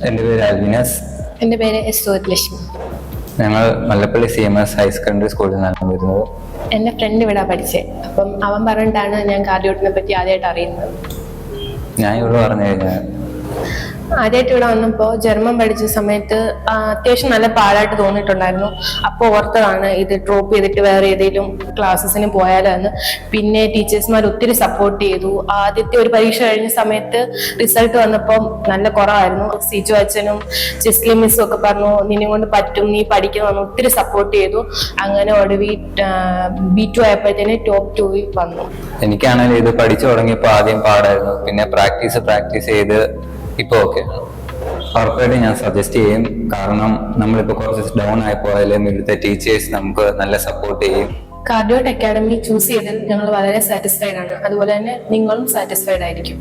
എൻ്റെ പേര് അൽവിനസ്. എൻ്റെ പേര് എസ് ലക്ഷ്മി. ഞങ്ങൾ മല്ലപ്പള്ളി CMS ഹയർ സെക്കൻഡറി സ്കൂളിൽ നിന്നാണ് വരുന്നത്. എൻ്റെ ഫ്രണ്ട് ഇവിടെ പഠിച്ചത്. അപ്പം അവൻ പറഞ്ഞിട്ടാണ് ഞാൻ കാർഡിയോട്ടിനെ പറ്റി ആദ്യമായിട്ട് അറിയുന്നത്. ഞാൻ ഇവിടെ പറഞ്ഞു കഴിഞ്ഞാൽ ആദ്യമായിട്ട് ഇവിടെ വന്നപ്പോൾ ജർമ്മൻ പഠിച്ച സമയത്ത് അത്യാവശ്യം നല്ല പാടായിട്ട് തോന്നിയിട്ടുണ്ടായിരുന്നു. അപ്പോൾ ഓർത്തതാണ് ഇത് ഡ്രോപ്പ് ചെയ്തിട്ട് വേറെ ഏതെങ്കിലും ക്ലാസ്സസിന് പോയാലോ എന്ന്. പിന്നെ ടീച്ചേഴ്സ്മാർ ഒത്തിരി സപ്പോർട്ട് ചെയ്തു. ആദ്യത്തെ ഒരു പരീക്ഷ കഴിഞ്ഞ സമയത്ത് റിസൾട്ട് വന്നപ്പോൾ നല്ല കുറവായിരുന്നു. സിജു അച്ഛനും ജെസ്ലി മിസ്സും ഒക്കെ പറഞ്ഞു നിന്നെ കൊണ്ട് പറ്റും, നീ പഠിക്കണം, ഒത്തിരി സപ്പോർട്ട് ചെയ്തു. അങ്ങനെ ഒടുവിൽ B2 ആയപ്പോഴത്തേന് ടോപ്പ് 2 വന്നു. എനിക്കാണെങ്കിൽ ഇത് പഠിച്ചു തുടങ്ങിയപ്പോൾ ആദ്യം പാടായിരുന്നു. പിന്നെ പ്രാക്ടീസ് ചെയ്ത് ഇപ്പോൾ ഓക്കെ. ഉറപ്പായിട്ടും ഞാൻ സജസ്റ്റ് ചെയ്യും. കാരണം നമ്മളിപ്പോൾ കുറച്ച് ഡൗൺ ആയി പോയാലും ഇവിടുത്തെ ടീച്ചേഴ്സ് നമുക്ക് നല്ല സപ്പോർട്ട് ചെയ്യും. കാർഡിയോട്ട് അക്കാഡമി ചൂസ് ചെയ്തതിൽ ഞങ്ങൾ വളരെ സാറ്റിസ്ഫൈഡ് ആണ്. അതുപോലെ തന്നെ നിങ്ങളും സാറ്റിസ്ഫൈഡ് ആയിരിക്കും.